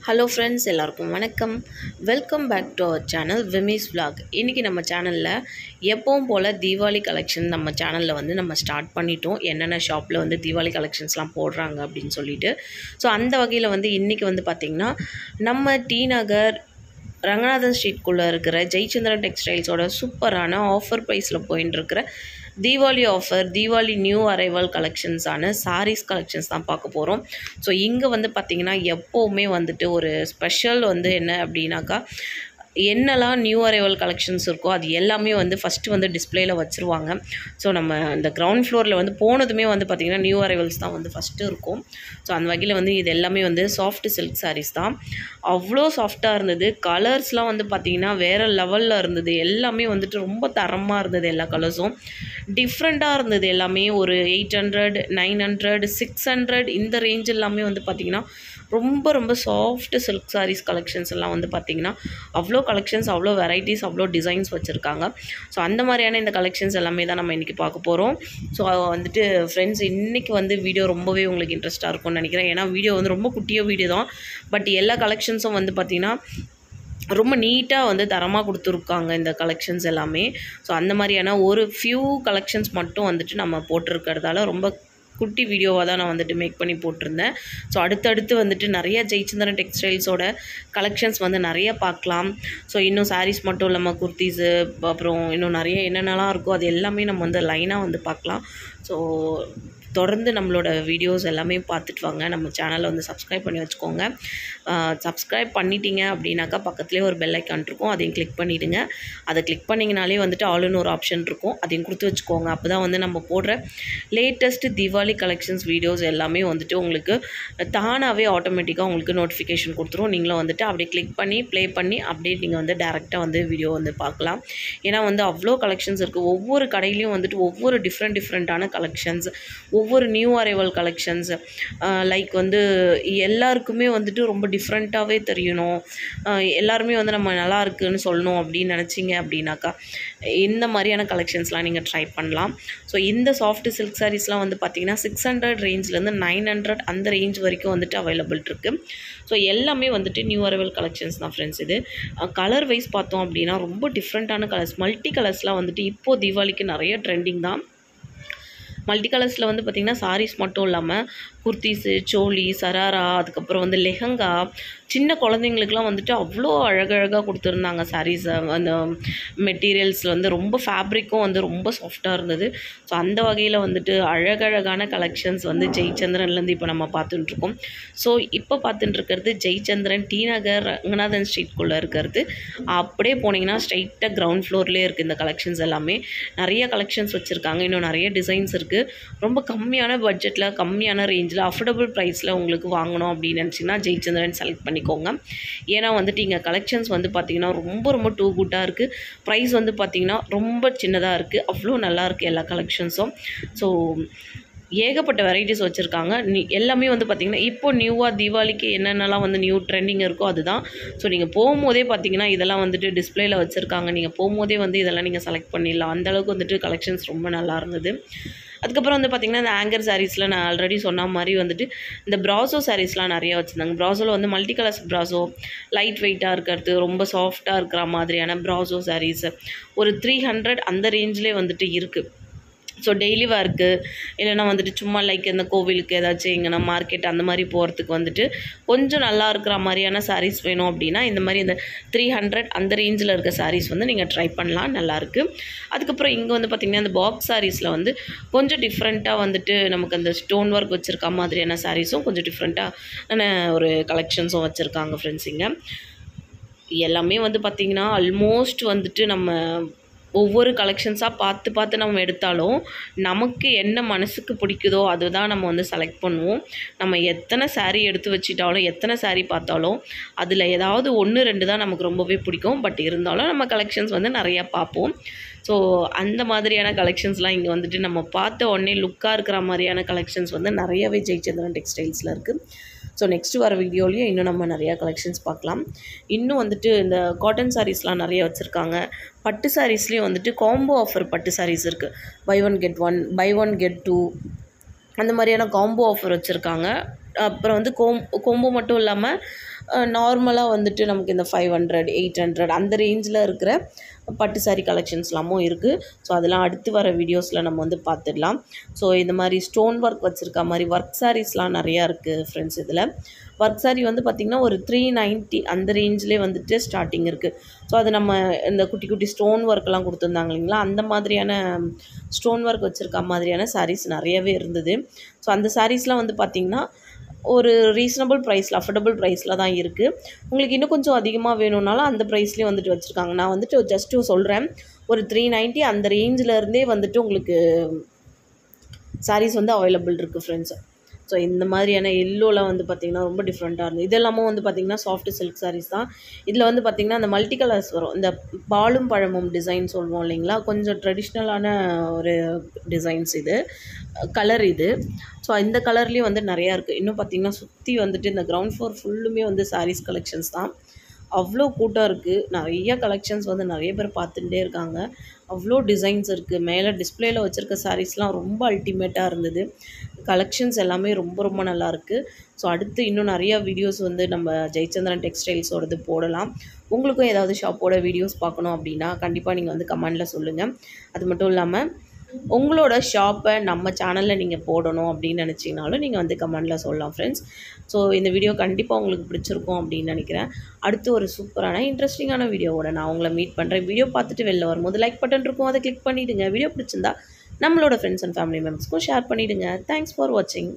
Hello friends, எல்லாருக்கும் வணக்கம். Welcome back to our channel Vimis vlog. இன்றைக்கி நம்ம சேனலில் எப்பவும் போல் தீபாவளி கலெக்ஷன் நம்ம சேனலில் வந்து நம்ம ஸ்டார்ட் பண்ணிட்டோம். என்னென்ன ஷாப்பில் வந்து தீபாவளி கலெக்ஷன்ஸ்லாம் போடுறாங்க அப்படின்னு சொல்லிட்டு. ஸோ அந்த வகையில் வந்து இன்றைக்கி வந்து பார்த்திங்கன்னா நம்ம டி நகர் ரங்கநாதன் ஸ்ட்ரீட்குள்ளே இருக்கிற ஜெயச்சந்திரன் டெக்ஸ்டைல்ஸோட சூப்பரான ஆஃபர் ப்ரைஸில் போயின்னு இருக்கிற Deepavali offer, Deepavali new arrival கலெக்ஷன்ஸான சாரீஸ் கலெக்ஷன்ஸ் தான் பார்க்க போகிறோம். ஸோ இங்கே வந்து பார்த்திங்கன்னா எப்போவுமே வந்துட்டு ஒரு ஸ்பெஷல் வந்து என்ன அப்படின்னாக்கா, என்னெல்லாம் நியூ அரைவல் கலெக்ஷன்ஸ் இருக்கோ அது எல்லாமே வந்து ஃபஸ்ட்டு வந்து டிஸ்பிளேயில் வச்சுருவாங்க. ஸோ நம்ம இந்த கிரவுண்ட் ஃப்ளோரில் வந்து போனதுமே வந்து பார்த்திங்கன்னா நியூ அரைவல்ஸ் தான் வந்து ஃபஸ்ட்டு இருக்கும். ஸோ அந்த வகையில் வந்து இது எல்லாமே வந்து சாஃப்ட் சில்க் சாரீஸ் தான். அவ்வளோ சாஃப்டாக இருந்தது. கலர்ஸ்லாம் வந்து பார்த்திங்கன்னா வேறு லெவலில் இருந்தது. எல்லாமே வந்துட்டு ரொம்ப தரமாக இருந்தது. எல்லா கலர்ஸும் டிஃப்ரெண்ட்டாக இருந்தது. எல்லாமே ஒரு 800, 900, 600 இந்த ரேஞ்ச் எல்லாமே வந்து பார்த்திங்கன்னா ரொம்ப ரொம்ப சாஃப்ட் சில்க் சாரீஸ் கலெக்ஷன்ஸ் எல்லாம் வந்து பார்த்திங்கன்னா அவ்வளோ கலெக்ஷன்ஸ், அவ்வளோ வெரைட்டிஸ், அவ்வளோ டிசைன்ஸ் வச்சுருக்காங்க. ஸோ அந்த மாதிரியான இந்த கலெக்ஷன்ஸ் எல்லாமே தான் நம்ம இன்றைக்கி பார்க்க போகிறோம். ஸோ வந்துட்டு ஃப்ரெண்ட்ஸ், இன்றைக்கி வந்து வீடியோ ரொம்பவே உங்களுக்கு இன்ட்ரெஸ்ட்டாக இருக்கும்னு நினைக்கிறேன். ஏன்னா வீடியோ வந்து ரொம்ப குட்டியோ வீடியோ தான். பட் எல்லா கலெக்ஷன்ஸும் வந்து பார்த்திங்கன்னா ரொம்ப நீட்டாக வந்து தரமாக கொடுத்துருக்காங்க இந்த கலெக்ஷன்ஸ் எல்லாமே. ஸோ அந்த மாதிரியான ஒரு ஃபியூ கலெக்ஷன்ஸ் மட்டும் வந்துட்டு நம்ம போட்டிருக்கிறதால ரொம்ப குட்டி வீடியோவாக தான் நான் வந்துட்டு மேக் பண்ணி போட்டிருந்தேன். ஸோ அடுத்தடுத்து வந்துட்டு நிறைய ஜெயச்சந்திரன் டெக்ஸ்டைல்ஸோட கலெக்ஷன்ஸ் வந்து நிறைய பார்க்கலாம். ஸோ இன்னும் சாரீஸ் மட்டும் இல்லாமல் குர்த்திஸு, அப்புறம் இன்னும் நிறைய என்னென்னலாம் இருக்கோ அது எல்லாமே நம்ம வந்து லைனாக வந்து பார்க்கலாம். ஸோ தொடர்ந்து நம்மளோட வீடியோஸ் எல்லாமே பார்த்துட்டு வாங்க. நம்ம சேனலை வந்து சப்ஸ்கிரைப் பண்ணி வச்சுக்கோங்க. சப்ஸ்கிரைப் பண்ணிட்டீங்க அப்படின்னாக்கா பக்கத்துலேயே ஒரு பெல் ஐக்கான் இருக்கும், அதையும் கிளிக் பண்ணிவிடுங்க. அதை கிளிக் பண்ணிங்கனாலே வந்துட்டு ஆல்னு ஒரு ஆப்ஷன் இருக்கும், அதையும் கொடுத்து வச்சுக்கோங்க. அப்போ தான் வந்து நம்ம போடுற லேட்டஸ்ட்டு தீபாவளி கலெக்ஷன்ஸ் வீடியோஸ் எல்லாமே வந்துட்டு உங்களுக்கு தானாகவே ஆட்டோமேட்டிக்காக உங்களுக்கு நோட்டிஃபிகேஷன் கொடுத்துரும். நீங்களும் வந்துட்டு அப்படியே கிளிக் பண்ணி ப்ளே பண்ணி அப்படியே நீங்கள் வந்து டேரெக்டாக வந்து வீடியோ வந்து பார்க்கலாம். ஏன்னா வந்து அவ்வளோ கலெக்ஷன்ஸ் இருக்குது. ஒவ்வொரு கடையிலையும் வந்துட்டு ஒவ்வொரு டிஃப்ரெண்ட்டான கலெக்ஷன்ஸ், ஒவ்வொரு நியூ அரைவல் கலெக்ஷன்ஸ், லைக் வந்து எல்லாருக்குமே வந்துட்டு ரொம்ப டிஃப்ரெண்ட்டாகவே தெரியணும், எல்லாருமே வந்து நம்ம நல்லா இருக்குன்னு சொல்லணும் அப்படின்னு நினச்சிங்க அப்படின்னாக்கா இந்த மாதிரியான கலெக்ஷன்ஸ்லாம் நீங்கள் ட்ரை பண்ணலாம். ஸோ இந்த சாஃப்ட் சில்க் சாரீஸ்லாம் வந்து பார்த்திங்கன்னா 600 ரேஞ்சிலேருந்து 900 அந்த ரேஞ்ச் வரைக்கும் வந்துட்டு அவைலபிள் இருக்குது. ஸோ எல்லாமே வந்துட்டு நியூ அரைவல் கலெக்ஷன்ஸ் தான் ஃப்ரெண்ட்ஸ். இது கலர் வைஸ் பார்த்தோம் அப்படின்னா ரொம்ப டிஃப்ரெண்ட்டான கலர்ஸ், மல்டி கலர்ஸ்லாம் வந்துட்டு இப்போது தீபாவளிக்கு நிறைய ட்ரெண்டிங் தான். மல்டி கலர்ஸில் வந்து பார்த்திங்கன்னா சாரீஸ் மட்டும் இல்லாமல் குர்த்திஸு, சோலி, சராரா, அதுக்கப்புறம் வந்து லெஹங்கா, சின்ன குழந்தைங்களுக்குலாம் வந்துட்டு அவ்வளோ அழகழகாக கொடுத்துருந்தாங்க சாரீஸை. அந்த மெட்டீரியல்ஸ் வந்து ரொம்ப ஃபேப்ரிக்கும் வந்து ரொம்ப சாஃப்டாக இருந்தது. ஸோ அந்த வகையில் வந்துட்டு அழகழகான கலெக்ஷன்ஸ் வந்து ஜெயச்சந்திரன்லேருந்து இப்போ நம்ம பார்த்துட்டுருக்கோம். ஸோ இப்போ பார்த்துட்டுருக்கிறது ஜெயச்சந்திரன் டி நகர் ரங்கநாதன் ஸ்ட்ரீட்குள்ளே இருக்கிறது. அப்படியே போனீங்கன்னா ஸ்ட்ரைட்டாக கிரவுண்ட் ஃப்ளோர்லேயே இருக்குது இந்த கலெக்ஷன்ஸ் எல்லாமே. நிறைய கலெக்ஷன்ஸ் வச்சுருக்காங்க, இன்னும் நிறைய டிசைன்ஸ் இருக்குது. ரொம்ப கம்மியான பட்ஜெட்டில், கம்மியான ரேஞ்சில், அஃபோர்டபுள் ப்ரைஸில் உங்களுக்கு வாங்கணும் அப்படின்னு நினச்சிங்கன்னா ஜெயச்சந்திரன் செலக்ட் பண்ணிக்கோங்க. ஏன்னா வந்துட்டு இங்கே கலெக்ஷன்ஸ் வந்து பார்த்திங்கன்னா ரொம்ப ரொம்ப டூ குட்டாக இருக்குது. ப்ரைஸ் வந்து பார்த்திங்கன்னா ரொம்ப சின்னதாக இருக்குது. அவ்வளோ நல்லாயிருக்கு எல்லா கலெக்ஷன்ஸும். ஸோ ஏகப்பட்ட வெரைட்டிஸ் வச்சுருக்காங்க. எல்லாமே வந்து பார்த்திங்கன்னா இப்போ நியூவாக தீபாவளிக்கு என்னென்னலாம் வந்து நியூ ட்ரெண்டிங் இருக்கோ அதுதான். ஸோ நீங்கள் போகும்போதே பார்த்திங்கன்னா இதெல்லாம் வந்துட்டு டிஸ்பிளேயில் வச்சுருக்காங்க. நீங்கள் போகும்போதே வந்து இதெல்லாம் நீங்கள் செலக்ட் பண்ணிடலாம். அந்தளவுக்கு வந்துட்டு கலெக்ஷன்ஸ் ரொம்ப நல்லா இருந்தது. அதுக்கப்புறம் வந்து பார்த்திங்கன்னா இந்த ஆங்கர் சாரீஸில் நான் ஆல்ரெடி சொன்ன மாதிரி வந்துட்டு இந்த ப்ராசோ சாரீஸ்லாம் நிறைய வச்சுருந்தாங்க. ப்ராசோவில் வந்து மல்டி கலர்ஸ் ப்ராசோ, லைட் வெயிட்டாக இருக்கிறது, ரொம்ப சாஃப்டாக இருக்கிற மாதிரியான ப்ராசோ சாரீஸ் ஒரு 300 அந்த ரேஞ்சிலே வந்துட்டு இருக்குது. ஸோ டெய்லி வேர்க்கு இல்லைனா வந்துட்டு சும்மா லைக் இந்த கோவிலுக்கு ஏதாச்சும் எங்கன்னா மார்க்கெட் அந்த மாதிரி போகிறதுக்கு வந்துட்டு கொஞ்சம் நல்லா இருக்கிற மாதிரியான சாரீஸ் வேணும் அப்படின்னா இந்த மாதிரி இந்த 300 அந்த ரேஞ்சில் இருக்க சாரீஸ் வந்து நீங்கள் ட்ரை பண்ணலாம், நல்லாயிருக்கு. அதுக்கப்புறம் இங்கே வந்து பார்த்திங்கன்னா இந்த பாக்ஸ் சாரீஸில் வந்து கொஞ்சம் டிஃப்ரெண்ட்டாக வந்துட்டு நமக்கு அந்த ஸ்டோன் ஒர்க் வச்சுருக்க மாதிரியான சாரீஸும் கொஞ்சம் டிஃப்ரெண்ட்டான ஒரு கலெக்ஷன்ஸும் வச்சுருக்காங்க ஃப்ரெண்ட்ஸ். இங்கே எல்லாமே வந்து பார்த்திங்கன்னா ஆல்மோஸ்ட் வந்துட்டு நம்ம ஒவ்வொரு கலெக்ஷன்ஸாக பார்த்து நம்ம எடுத்தாலும் நமக்கு என்ன மனசுக்கு பிடிக்குதோ அதுதான் நம்ம வந்து செலக்ட் பண்ணுவோம். நம்ம எத்தனை சாரீ எடுத்து வச்சிட்டாலும், எத்தனை சாரீ பார்த்தாலும் அதில் ஏதாவது 1, 2 தான் நமக்கு ரொம்பவே பிடிக்கும். பட் இருந்தாலும் நம்ம கலெக்ஷன்ஸ் வந்து நிறையா பார்ப்போம். ஸோ அந்த மாதிரியான கலெக்ஷன்ஸ்லாம் இங்கே வந்துட்டு நம்ம பார்த்த உடனே லுக்காக இருக்கிற மாதிரியான கலெக்ஷன்ஸ் வந்து நிறையவே ஜெயச்சந்திரன் டெக்ஸ்டைல்ஸில் இருக்குது. ஸோ நெக்ஸ்ட்டு வர வீடியோலையும் இன்னும் நம்ம நிறையா கலெக்ஷன்ஸ் பார்க்கலாம். இன்னும் வந்துட்டு இந்த காட்டன் சாரீஸ்லாம் நிறைய வச்சுருக்காங்க. பட்டு சாரீஸ்லேயும் வந்துட்டு காம்போ ஆஃபர் பட்டு சாரீஸ் இருக்குது. Buy one get one, buy one get two அந்த மாதிரியான காம்போ ஆஃபர் வச்சுருக்காங்க. அப்புறம் வந்து கொம்பு மட்டும் இல்லாமல் நார்மலாக வந்துட்டு நமக்கு இந்த 500 800 அந்த ரேஞ்சில் இருக்கிற பட்டு சாரீ கலெக்ஷன்ஸ்லாமும் இருக்குது. ஸோ அதெல்லாம் அடுத்து வர வீடியோஸில் நம்ம வந்து பார்த்துடலாம். ஸோ இந்த மாதிரி ஸ்டோன் ஒர்க் வச்சுருக்க மாதிரி ஒர்க் சாரீஸ்லாம் நிறையா இருக்குது ஃப்ரெண்ட்ஸ். இதில் ஒர்க் சாரீ வந்து பார்த்திங்கன்னா ஒரு 390 அந்த ரேஞ்சிலே வந்துட்டு ஸ்டார்டிங் இருக்குது. ஸோ அது நம்ம இந்த குட்டி குட்டி ஸ்டோன் ஒர்க்லாம் கொடுத்துருந்தாங்க இல்லைங்களா, அந்த மாதிரியான ஸ்டோன் ஒர்க் வச்சுருக்க மாதிரியான சாரீஸ் நிறையவே இருந்தது. ஸோ அந்த சாரீஸ்லாம் வந்து பார்த்திங்கன்னா ஒரு ரீசனபிள் ப்ரைஸில், அஃபோர்டபுள் ப்ரைஸில் தான் இருக்குது. உங்களுக்கு இன்னும் கொஞ்சம் அதிகமாக வேணும்னாலும் அந்த ப்ரைஸ்லேயே வந்துட்டு வச்சுருக்காங்க. நான் வந்துட்டு ஜஸ்ட்டு சொல்கிறேன், ஒரு 390 அந்த ரேஞ்சில் இருந்தே வந்துட்டு உங்களுக்கு சாரீஸ் வந்து அவைலபிள் இருக்குது ஃப்ரெண்ட்ஸ். ஸோ இந்த மாதிரியான எல்லோலாம் வந்து பார்த்திங்கன்னா ரொம்ப டிஃப்ரெண்ட்டாக இருந்தது. இதெல்லாமும் வந்து பார்த்திங்கன்னா சாஃப்ட் சில்க் சாரீஸ் தான். இதில் வந்து பார்த்திங்கன்னா அந்த மல்டி கலர்ஸ் வரும். இந்த பாலும் பழமும் டிசைன் சொல்லுவோம் இல்லைங்களா, கொஞ்சம் ட்ரெடிஷ்னலான ஒரு டிசைன்ஸ் இது, கலர் இது. ஸோ இந்த கலர்லேயும் வந்து நிறையா இருக்குது. இன்னும் பார்த்திங்கன்னா சுற்றி வந்துட்டு இந்த கிரவுண்ட் ஃப்ளோர் ஃபுல்லுமே வந்து சாரீஸ் கலெக்ஷன்ஸ் தான். அவ்வளோ கூட்டம் இருக்குது. நிறைய கலெக்ஷன்ஸ் வந்து நிறைய பேர் பார்த்துட்டே இருக்காங்க. அவ்வளோ டிசைன்ஸ் இருக்குது. மேலே டிஸ்பிளேயில் வச்சுருக்க சாரீஸ்லாம் ரொம்ப அல்டிமேட்டாக இருந்தது. கலெக்ஷன்ஸ் எல்லாமே ரொம்ப ரொம்ப நல்லாயிருக்கு. ஸோ அடுத்து இன்னும் நிறையா வீடியோஸ் வந்து நம்ம ஜெயச்சந்திரன் டெக்ஸ்டைல்ஸோடது போடலாம். உங்களுக்கும் ஏதாவது ஷாப்போட வீடியோஸ் பார்க்கணும் அப்படின்னா கண்டிப்பாக நீங்கள் வந்து கமெண்டில் சொல்லுங்கள். அது மட்டும் இல்லாமல் உங்களோட ஷாப்பை நம்ம சேனலில் நீங்கள் போடணும் அப்படின்னு நினச்சிங்கனாலும் நீங்கள் வந்து கமெண்டில் சொல்லலாம் ஃப்ரெண்ட்ஸ். ஸோ இந்த வீடியோ கண்டிப்பாக உங்களுக்கு பிடிச்சிருக்கும் அப்படின்னு நினைக்கிறேன். அடுத்து ஒரு சூப்பரான இன்ட்ரெஸ்டிங்கான வீடியோவோட நான் உங்களை மீட் பண்ணுறேன். வீடியோ பார்த்துட்டு வெளில வரும்போது லைக் பட்டன் இருக்கும், அதை கிளிக் பண்ணிவிடுங்க. வீடியோ பிடிச்சிருந்தா நம்மளோட ஃப்ரெண்ட்ஸ் அண்ட் ஃபேமிலி மெம்பர்ஸ்க்கும் ஷேர் பண்ணிவிடுங்க. தேங்க்ஸ் ஃபார் வாட்சிங்.